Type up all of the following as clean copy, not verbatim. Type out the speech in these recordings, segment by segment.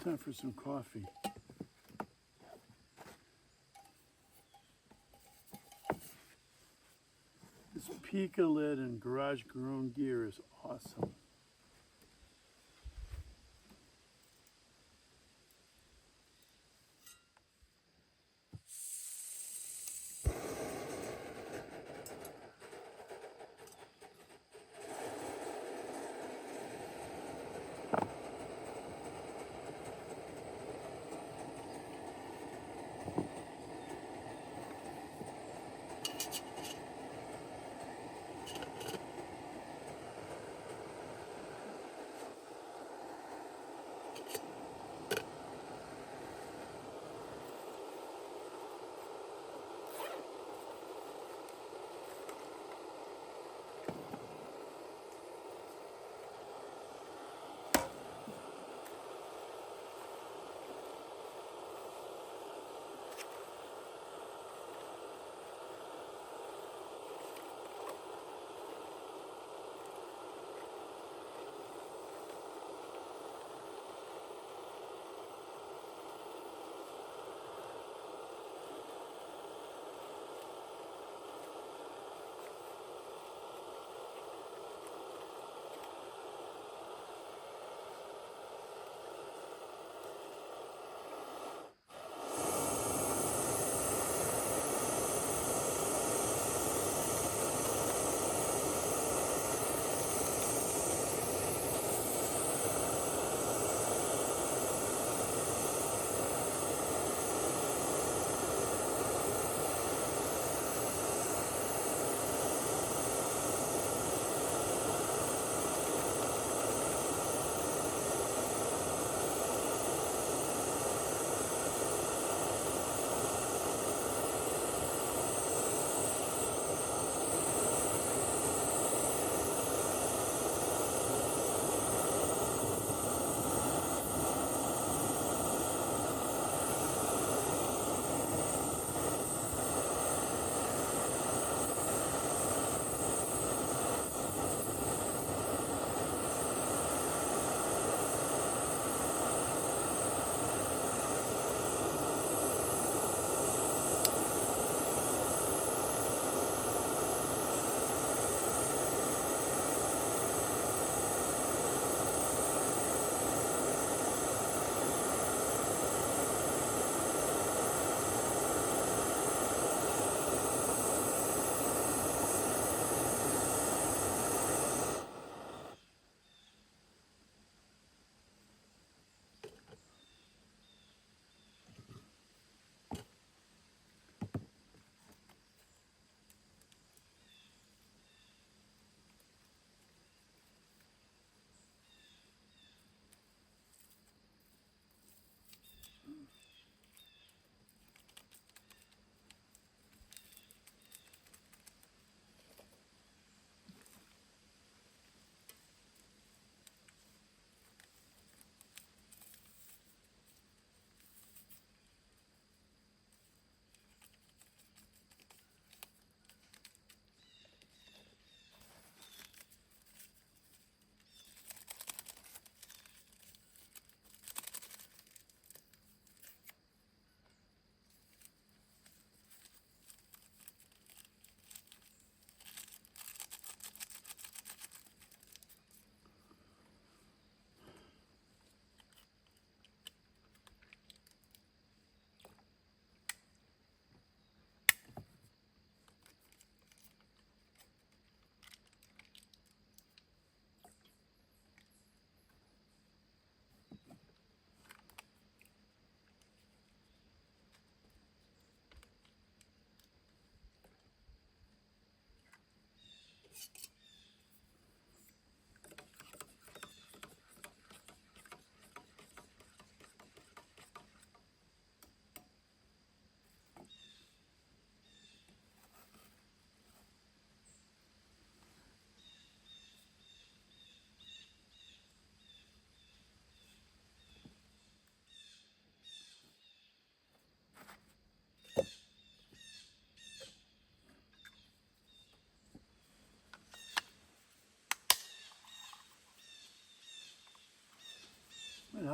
Time for some coffee. This Pika lid and garage grown gear is awesome.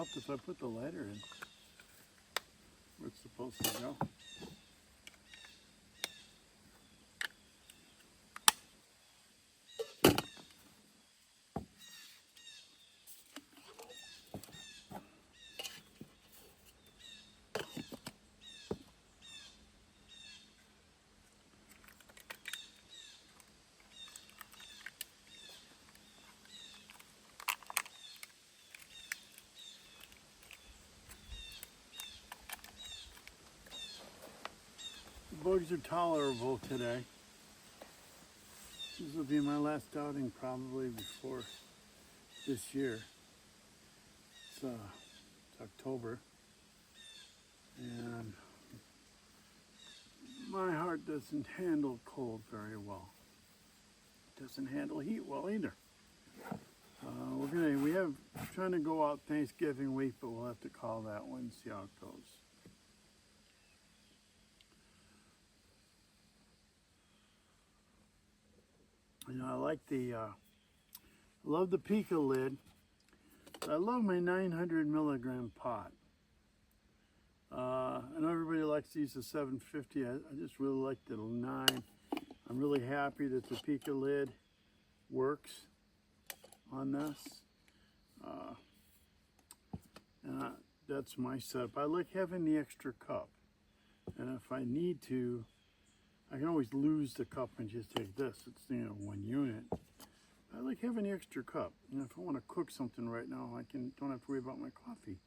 helped if I put the lighter in where it's supposed to go. The bugs are tolerable today. This will be my last outing probably before this year. It's October, and my heart doesn't handle cold very well. It doesn't handle heat well either. We have trying to go out Thanksgiving week, but we'll have to call that one and see how it goes. You know, I like love the Pica lid. I love my 900 milligram pot. I know everybody likes to use the 750. I just really like the 9. I'm really happy that the Pica lid works on this. That's my setup. I like having the extra cup. And if I need to, I can always lose the cup and just take this. It's, you know, one unit. I like having the extra cup. And if I want to cook something right now, don't have to worry about my coffee.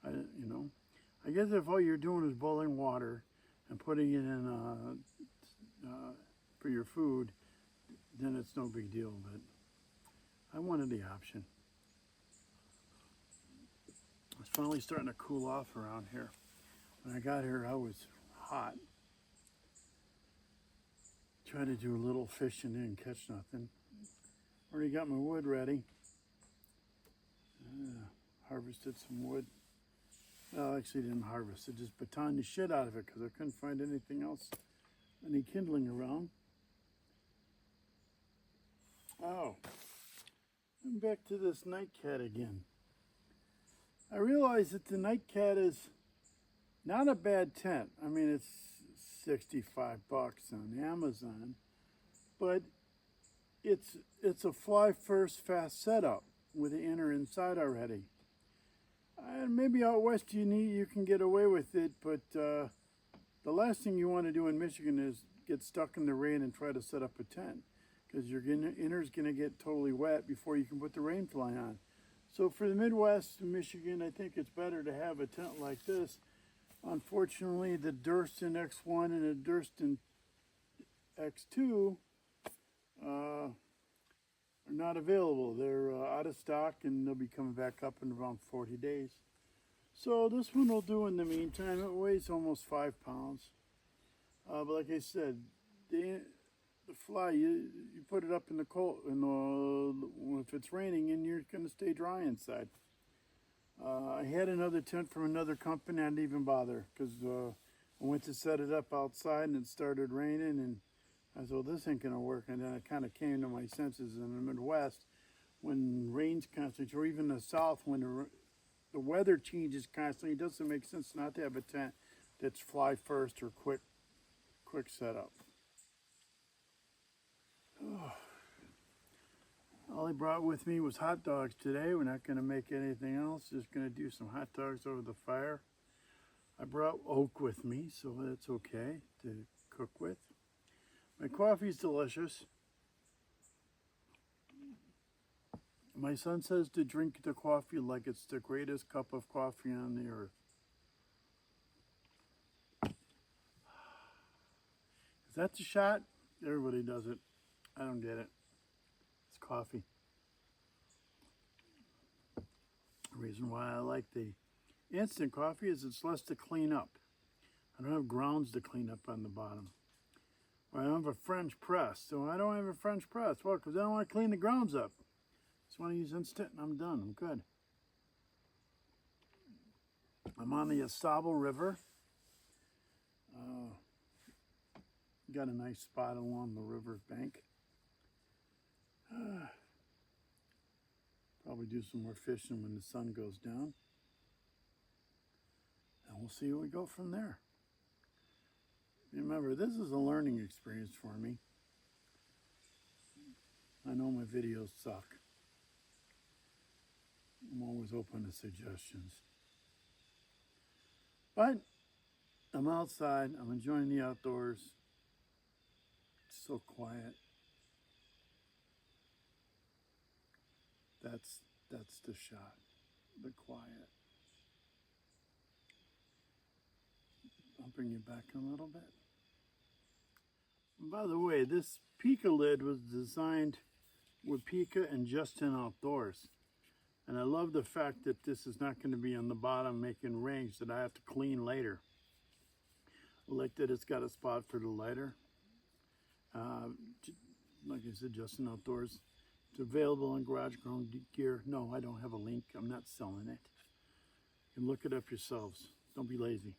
I guess if all you're doing is boiling water and putting it in for your food, then it's no big deal. But I wanted the option. It's finally starting to cool off around here. When I got here, I was hot. Tried to do a little fishing, didn't catch nothing. Already got my wood ready. Harvested some wood. Well, actually didn't harvest it, just batoned the shit out of it because I couldn't find anything else, any kindling around. Oh, I'm back to this nightcat again. I realize that the nightcat is not a bad tent. I mean, it's $65 on Amazon, but it's a fly first fast setup with the inner inside already. And maybe out west you can get away with it, but the last thing you want to do in Michigan is get stuck in the rain and try to set up a tent, because your inner's going to get totally wet before you can put the rain fly on. So for the Midwest in Michigan, I think it's better to have a tent like this. Unfortunately, the Durston X1 and the Durston X2 are not available. They're out of stock, and they'll be coming back up in around 40 days. So this one will do in the meantime. It weighs almost 5 pounds. But like I said, the fly, you put it up in the cold, if it's raining, and you're going to stay dry inside. I had another tent from another company. I didn't even bother because I went to set it up outside and it started raining, and I thought, this ain't going to work. And then I kind of came to my senses in the Midwest when rains constantly, or even the South when the weather changes constantly. It doesn't make sense not to have a tent that's fly first or quick setup. Oh. All I brought with me was hot dogs today. We're not going to make anything else. Just going to do some hot dogs over the fire. I brought oak with me, so that's okay to cook with. My coffee's delicious. My son says to drink the coffee like it's the greatest cup of coffee on the earth. Is that the shot? Everybody does it. I don't get it. It's coffee. The reason why I like the instant coffee is it's less to clean up. I don't have grounds to clean up on the bottom. I don't have a French press. So I don't have a French press. Well, because I don't want to clean the grounds up. Just want to use instant and I'm done. I'm good. I'm on the Estable River. Got a nice spot along the river bank. Probably do some more fishing when the sun goes down. we'll see where we go from there. Remember, this is a learning experience for me. I know my videos suck. I'm always open to suggestions. But I'm outside. I'm enjoying the outdoors. It's so quiet. That's the shot. The quiet. I'll bring you back a little bit. And by the way, this Pika lid was designed with Pika and Justin Outdoors. And I love the fact that this is not going to be on the bottom making rings that I have to clean later. I like that it's got a spot for the lighter. Like I said, Justin Outdoors. It's available on Garage Grown Gear. No, I don't have a link. I'm not selling it. You can look it up yourselves. Don't be lazy.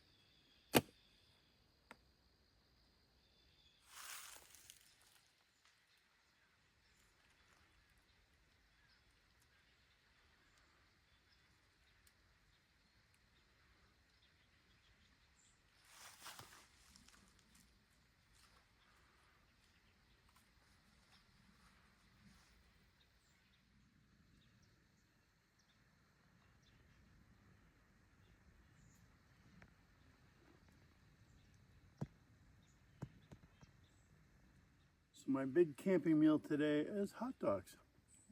So my big camping meal today is hot dogs.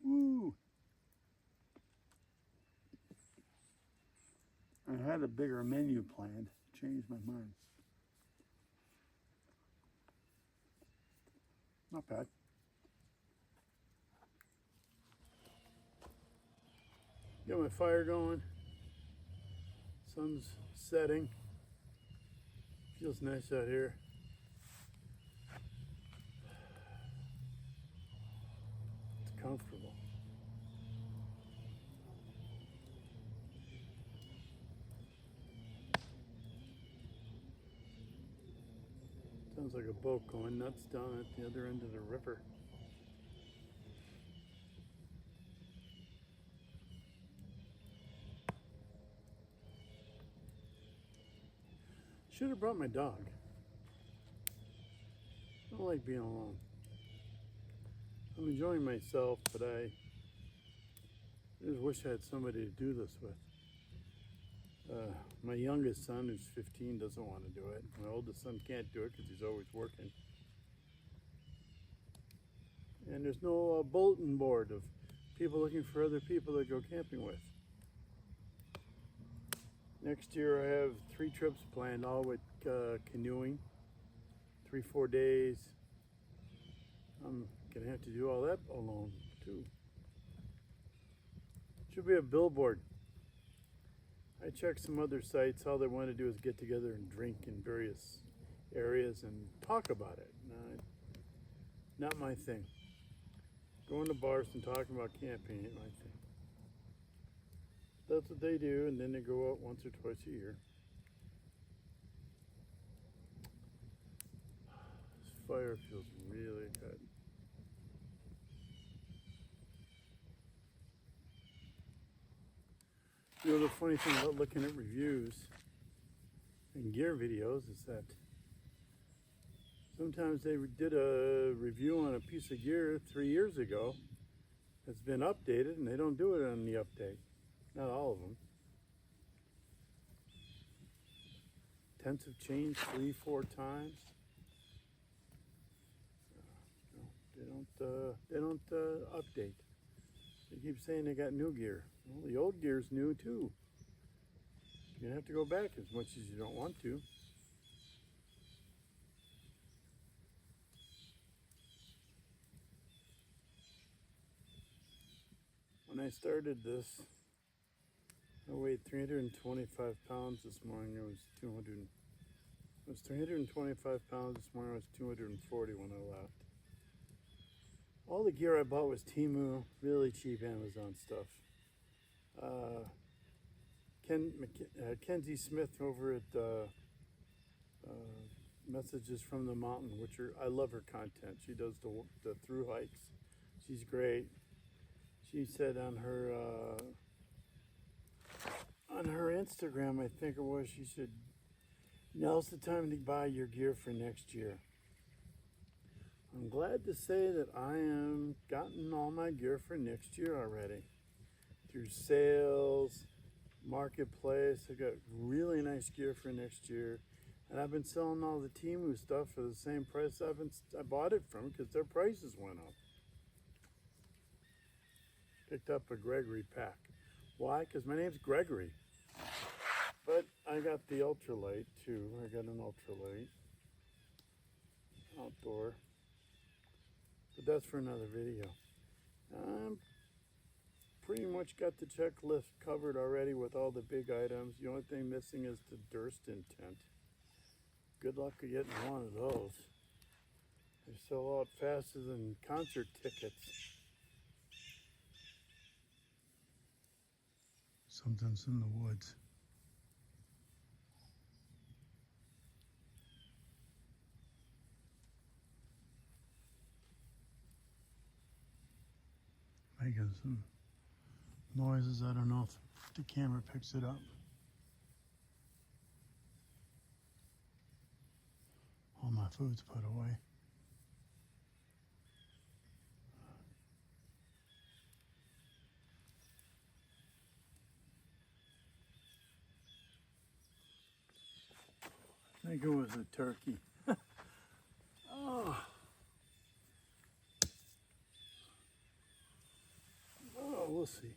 Woo! I had a bigger menu planned. Changed my mind. Not bad. Got my fire going. Sun's setting. Feels nice out here. It's comfortable. Sounds like a boat going nuts down at the other end of the river. Should have brought my dog. I don't like being alone. I'm enjoying myself, but I just wish I had somebody to do this with. My youngest son, who's 15, doesn't want to do it. My oldest son can't do it because he's always working. And there's no bulletin board of people looking for other people to go camping with. Next year I have 3 trips planned, all with canoeing, 3-4 days. I'm gonna have to do all that alone too. Should be a billboard. I checked some other sites. All they want to do is get together and drink in various areas and talk about it. Not my thing. Going to bars and talking about camping ain't my thing. That's what they do, and then they go out once or twice a year. This fire feels really good. You know, the funny thing about looking at reviews and gear videos is that sometimes they did a review on a piece of gear 3 years ago that's been updated, and they don't do it on the update. Not all of them. Tents have changed 3-4 times. They don't update. They keep saying they got new gear. Well, the old gear's new too. You're gonna have to go back as much as you don't want to. When I started this, I weighed 325 pounds. This morning it was 200. It was 325 pounds. This morning it was 240 when I left. All the gear I bought was Temu, really cheap Amazon stuff. Kenzie Smith over at Messages from the Mountain, I love her content. She does the through hikes. She's great. She said on on her Instagram, I think it was, she said, now's the time to buy your gear for next year. I'm glad to say that I am gotten all my gear for next year already. Through sales, marketplace, I got really nice gear for next year. And I've been selling all the Temu stuff for the same price I bought it from because their prices went up. Picked up a Gregory pack. Why? Because my name's Gregory. But I got the ultralight too. I got an ultralight outdoor. But that's for another video. Pretty much got the checklist covered already with all the big items. The only thing missing is the Durston tent. Good luck of getting one of those. They sell out faster than concert tickets. Something's in the woods. Making some noises. I don't know if the camera picks it up. All my food's put away. I think it was a turkey. Oh. Oh, we'll see.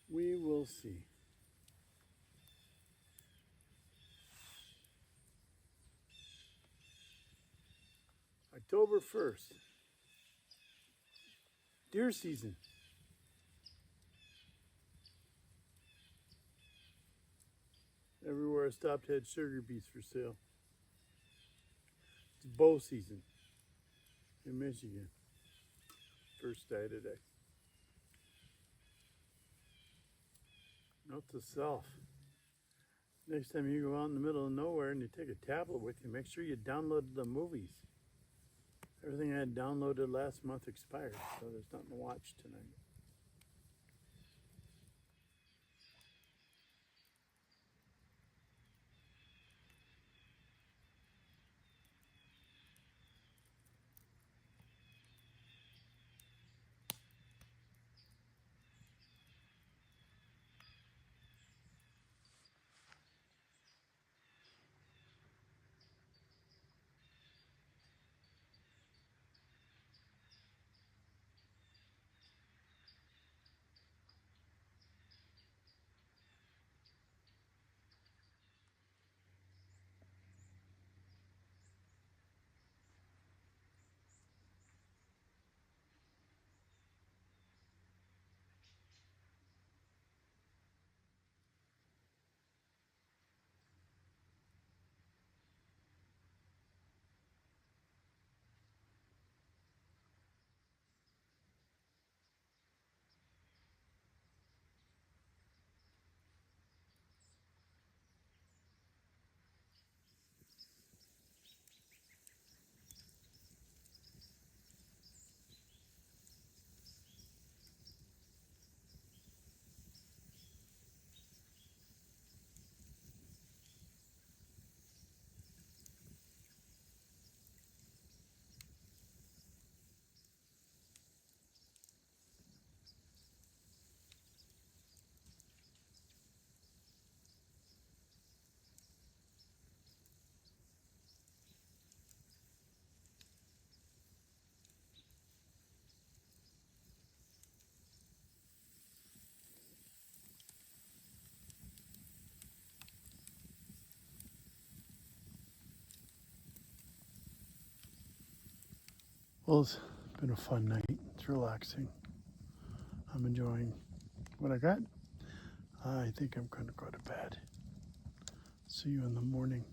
We will see. October 1st. Deer season. Everywhere I stopped had sugar beets for sale. It's bow season in Michigan. First day today. Note to self. Next time you go out in the middle of nowhere and you take a tablet with you, make sure you download the movies. Everything I had downloaded last month expired, so there's nothing to watch tonight. Well, it's been a fun night. It's relaxing. I'm enjoying what I got. I think I'm going to go to bed. See you in the morning.